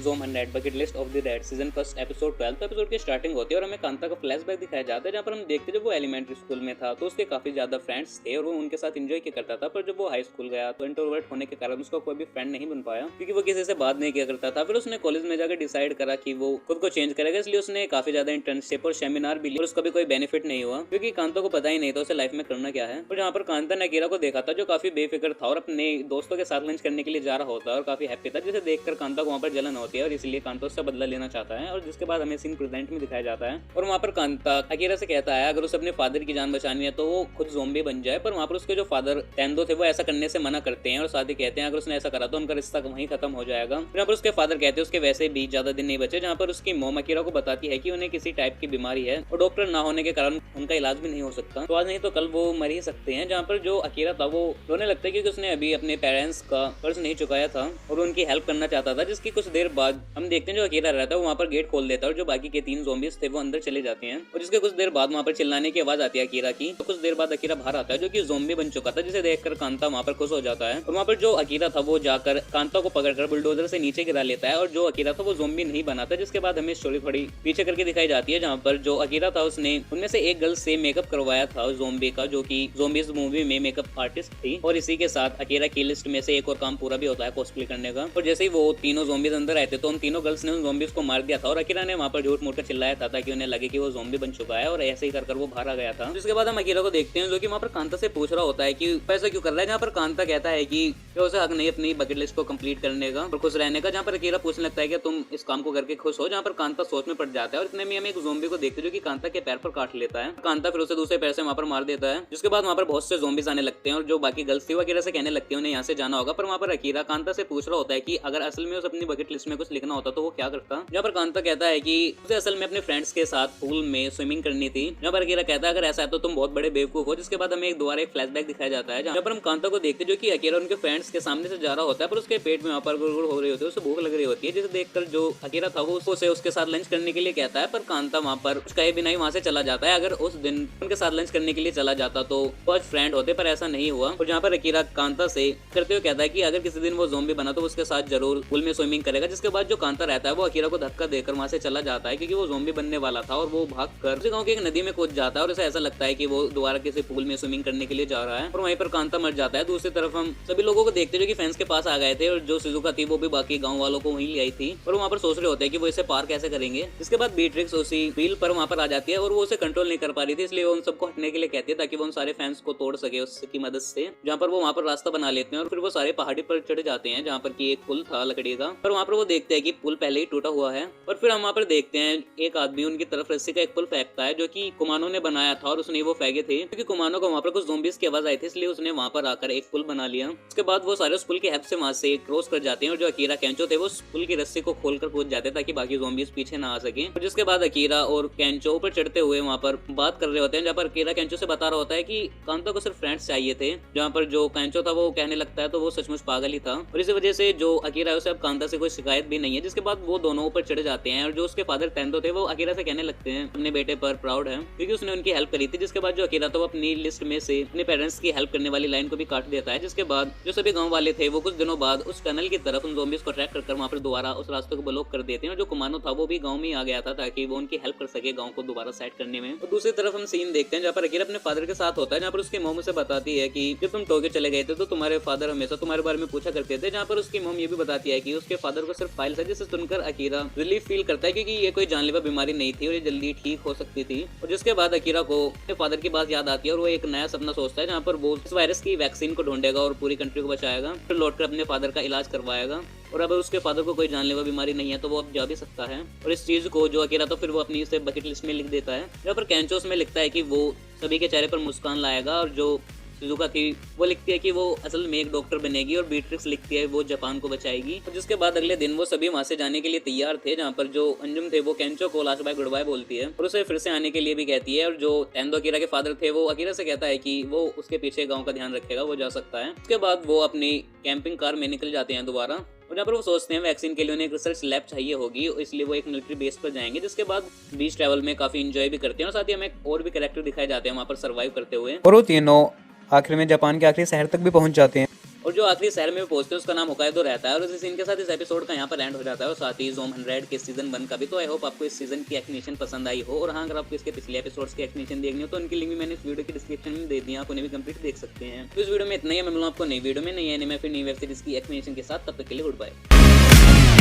ज़ोम 100 bucket list of the dead season first episode 12 episode की starting होती है और हमें कांता का फ्लैशबैक दिखाया जाता है, जहाँ पर हम देखते हैं जब वो एलिमेंट्री स्कूल में था तो उसके काफी ज्यादा फ्रेंड्स थे और वो उनके साथ एंजॉय किया करता था। पर जब वो हाई स्कूल गया तो इंट्रोवर्ट होने के कारण उसका कोई भी फ्रेंड नहीं बन पाया क्योंकि वो किसी से बात नहीं किया करता था। फिर उसने कॉलेज में जाकर डिसाइड करा कि वो खुद को चेंज करेगा, इसलिए उसने काफी ज्यादा इंटर्नशिप और सेमिनार भी लिया और उसका भी कोई बेनिफिट नहीं हुआ क्योंकि कांता को पता ही नहीं था उसे लाइफ में करना क्या है। और जहाँ पर कांता ने अकीरा को देखा था जो काफी बेफिक्र था और अपने दोस्तों के साथ लंच करने के लिए जा रहा होता है और काफी हैप्पी था, जिसे देखकर कांता को वहाँ पर जलन होती है और इसलिए कांता उससे बदला लेना चाहता है। और जिसके बाद हमें सीन प्रेजेंट में दिखाया जाता है और वहाँ पर कांता अकीरा से कहता है अगर उसे अपने फादर की जान बचानी है तो वो खुद ज़ोंबी बन जाए। पर वहाँ पर उसके जो फादर टेंदो थे वो ऐसा करने से मना करते हैं और साथ ही कहते हैं अगर उसने ऐसा करा तो उनका रिश्ता वहीं खत्म हो जाएगा। यहाँ पर उसके फादर कहते हैं उसके वैसे भी ज्यादा दिन नहीं बचे, जहाँ पर उसकी मॉम अकीरा को बताती है कि उन्हें किसी टाइप की बीमारी है और डॉक्टर ना होने के कारण उनका इलाज भी नहीं हो सकता, तो आज नहीं तो कल वो मर ही सकते हैं। जहाँ पर जो अकीरा था वो रोने लगता है क्योंकि उसने अभी अपने पेरेंट्स का कर्ज नहीं चुकाया था और उनकी हेल्प करना चाहता था। जिसकी कुछ देर बाद हम देखते हैं जो अकीरा रहता है वो वहाँ पर गेट खोल देता है और जो बाकी के 3 ज़ॉम्बीज थे वो अंदर चले जाते हैं और जिसके कुछ देर बाद वहाँ पर चिल्लाने की आवाज आती है अकीरा की। तो कुछ देर बाद अकीरा बाहर आता है जो कि ज़ॉम्बी बन चुका था, जिसे देखकर कांता वहाँ पर खुश हो जाता है और वहाँ पर जो अकीरा था वो जाकर कांता को पकड़कर बुलडोजर से नीचे गिरा लेता है और जो अकीरा था वो ज़ॉम्बी नहीं बनाता। जिसके बाद हमें स्टोरी थोड़ी पीछे करके दिखाई जाती है, जहाँ पर जो अकीरा था उसने उनमें से एक गर्ल से मेकअप करवाया था ज़ॉम्बी का, जो कि ज़ॉम्बीज मूवी में मेकअप आर्टिस्ट थी और इसी के साथ अकीरा की लिस्ट में से एक और काम पूरा भी होता है कॉस्प्ले करने का। और जैसे ही वो तीनों ज़ॉम्बीज अंदर आए थे तो उन तीनों गर्ल्स ने उन ज़ॉम्बीज को मार दिया था और अकीरा ने वहाँ पर झूठ मूठ कर चिल्लाया था ताकि उन्हें लगे कि वो ज़ॉम्बी बन चुका है और ऐसे ही कर वो बाहर आ गया था। जिसके बाद हम अकीरा को देखते हैं जो कि वहाँ पर कांता से पूछ रहा होता है कि पैसा क्यों कर रहा है, जहाँ पर कांता कहता है कि उसे हक नहीं अपनी बकेट लिस्ट को कंप्लीट करने का और खुश रहने का। जहाँ पर अकीरा पूछने लगता है कि तुम इस काम को करके खुश हो, जहाँ पर कांता सोच में पड़ जाता है और इतने में हम एक ज़ॉम्बी को देखते हैं जो कि कांता के पैर पर काट लेता है। कांता फिर उसे दूसरे पैर से वहाँ पर मार देता है। जिसके बाद वहाँ पर बहुत से ज़ॉम्बीज आने लगते हैं और जो बाकी गर्ल्स थी वो अकीरा से कहने लगती है उन्हें यहाँ से जाना होगा। पर वहाँ पर अकीरा कांता से पूछ रहा होता है कि अगर असल में उसे अपनी बकेट लिस्ट में कुछ लिखना होता तो वो क्या करता। जहाँ पर कांता कहता है कि उसे असल में अपने फ्रेंड्स के साथ पूल में स्विमिंग करनी थी। जहाँ पर अकीरा कहता है अगर ऐसा है तो तुम बहुत बड़े बेवकूफ हो। जिसके बाद हमें एक दोबारा एक फ्लैशबैक दिखाया जाता है जहाँ पर हम कांता को देखते जो कि अकीरा उनके फ्रेंड्स के सामने से जा रहा होता है पर उसके पेट में वहाँ पर गुड़गुड़ हो रही होती है, उसे भूख लग रही होती है। जिसे देखकर जो अकीरा था वो उसे उसके साथ लंच करने के लिए कहता है, पर कांता वहाँ पर कुछ कहे बिना ही वहाँ से चला जाता है। अगर उस दिन उनके साथ लंच करने के लिए चला जाता तो कुछ फ्रेंड होते, पर ऐसा नहीं हुआ। और जहाँ पर अकीरा कांता से करते हुए कहता है कि अगर किसी दिन वो ज़ॉम्बी बना तो उसके साथ जरूर पूल में स्विमिंग करेगा। जिसके बाद जो कांता रहता है वो अकीरा को धक्का देकर वहाँ से चला जाता है क्योंकि वो ज़ॉम्बी बनने वाला था और वो भागकर उसी गांव की एक नदी में कूद जाता है और उसे ऐसा लगता है कि वो दोबारा किसी पूल में स्विमिंग करने के लिए जा रहा है और वहीं पर कांता मर जाता है। दूसरी तरफ हम सभी लोगों को देखते जो कि फैंस के पास आ गए थे और जो शिजुका थी वो भी बाकी गांव वालों को वहीं ले आई थी और वहाँ पर सोच रहे होते हैं कि वो इसे पार कैसे करेंगे। इसके बाद बीट्रिक्स उसी व्हील पर वहाँ पर आ जाती है और वो उसे कंट्रोल नहीं कर पा रही थी, इसलिए वो उन सबको हटने के लिए कहती है ताकि वो उन सारे फैंस को तोड़ सके उसकी मदद से। जहाँ पर वो वहाँ पर रास्ता बना लेते हैं और फिर वो सारे पहाड़ी पर चढ़ जाते हैं जहाँ पर की एक पुल था लकड़ी का, पर वहाँ पर वो देखते हैं कि पुल पहले ही टूटा हुआ है। और फिर हम वहाँ पर देखते हैं एक आदमी उनकी तरफ रस्सी का एक पुल फेंकता है जो कि कुमानो ने बनाया था और उसने वो फेंके थे क्योंकि कुमानो को वहाँ पर कुछ ज़ॉम्बीज की आवाज आई थी, इसलिए उसने वहाँ पर आकर एक पुल बना लिया। उसके बाद वो सारे उस पुल की हेल्प से वहाँ से क्रॉस कर जाते हैं और जो अकीरा केंचो थे वो उस पुल की रस्सी को खोलकर कूद जाते हैं ताकि बाकी ज़ॉम्बीज पीछे ना आ सके। और जिसके बाद अकीरा और केंचो ऊपर चढ़ते हुए वहाँ पर बात कर रहे होते हैं, जहाँ पर अकीरा केंचो से बता रहा होता है कि कांता को सिर्फ फ्रेंड्स चाहिए थे। जहाँ पर जो केंचो था वो कहने लगता है तो वो सचमुच पागल ही था और इसी वजह से जो अकीरा है उसे अब कांता से कोई शिकायत भी नहीं है। जिसके बाद वो दोनों ऊपर चढ़ जाते हैं और जो उसके फादर टेंदो थे वो अकीरा से कहने लगते हैं अपने बेटे पर प्राउड है क्योंकि उसने उनकी हेल्प करी थी। जिसके बाद जो अकीरा था वो अपनी लिस्ट में से अपने पेरेंट्स की हेल्प करने वाली लाइन को भी काट देता है। जिसके बाद जो सभी गांव वाले थे वो कुछ दिनों बाद उस टनल की तरफ उन ज़ॉम्बीज को ट्रैक कर वहाँ पर दोबारा उस रास्ते को ब्लॉक कर देते हैं और जो कुमानो था वो भी गांव में आ गया था ताकि वो उनकी हेल्प कर सके गांव को दोबारा सेट करने में। और दूसरी तरफ हम सीन देखते हैं जहाँ पर अकीरा अपने फादर के साथ होता है, जहाँ पर उसकी मॉम उसे बताती है कि जब तुम टोक्यो चले गए थे तो तुम्हारे फादर हमेशा तुम्हारे बारे में पूछा करते थे। जहाँ पर उसकी मॉम ये भी बताती है कि उसके फादर को सिर्फ फाइल्स है, जिसे सुनकर अकीरा रिलीफ फील करता है क्योंकि ये कोई जानलेवा बीमारी नहीं थी और ये जल्दी ठीक हो सकती थी। और जिसके बाद अकीरा को अपने फादर की बात याद आती है और वो एक नया सपना सोचता है जहाँ पर वो इस वायरस की वैक्सीन को ढूंढेगा और पूरी कंट्री को बचाएगा, फिर लौटकर अपने फादर का इलाज करवाएगा। और अब उसके फादर को कोई जानलेवा बीमारी नहीं है तो वो अब जा भी सकता है। और इस चीज को जो अकीरा तो फिर वो अपनी इसे बकेट लिस्ट में लिख देता है, जहाँ पर केंचो उसमें लिखता है कि वो सभी के चेहरे पर मुस्कान लाएगा और जो शिजुका थी वो लिखती है कि वो असल में एक डॉक्टर बनेगी और बीट्रिक्स लिखती है वो जापान को बचाएगी। और जिसके बाद अगले दिन वो सभी वहां से जाने के लिए तैयार थे, जहाँ पर जो अंजुम थे वो केंचो को लास्ट बाय गुड बाय बोलती है और उसे फिर से आने के लिए भी कहती है। और जो टेंदो अकीरा के फादर थे वो अकीरा से कहता है कि वो उसके पीछे गाँव का ध्यान रखेगा, वो जा सकता है। उसके बाद वो अपनी कैंपिंग कार में निकल जाते हैं दोबारा और जहाँ पर वो सोचते हैं वैक्सीन के लिए उन्हें एक रिसर्च लैब चाहिए होगी, इसलिए वो एक मिलिट्री बेस पर जाएंगे। जिसके बाद बीच ट्रैवल में काफी इंजॉय भी करते हैं और साथ ही हमें और भी कैरेक्टर दिखाए जाते हैं वहाँ पर सर्वाइव करते हुए। और वो तीनों आखिर में जापान के आखिरी शहर तक भी पहुंच जाते हैं। और जो आखिरी शहर में पहुंचते हैं उसका नाम होकाइदो रहता है। और उसी सीन के साथ इस एपिसोड का यहाँ पर एंड हो जाता है और साथ ही ज़ोम 100 के सीजन 1 का भी। तो आई होप आपको इस सीजन की एक्सप्लेनेशन पसंद आई हो, और हाँ, अगर आपको इसके पिछले एपिसोड्स की एक्सप्लेनेशन देखनी हो तो उनकी लिंक भी मैंने इस वीडियो की डिस्क्रिप्शन में दे दी, आप उन्हें भी कंप्लीट देख सकते हैं। तो इस वीडियो में इतना ही है, मैं मिलूंगा आपको नई वीडियो में नई एनिमे फिर नई वेब सीरीज की एक्सप्लेनेशन के साथ। तब तक के लिए गुड बाय।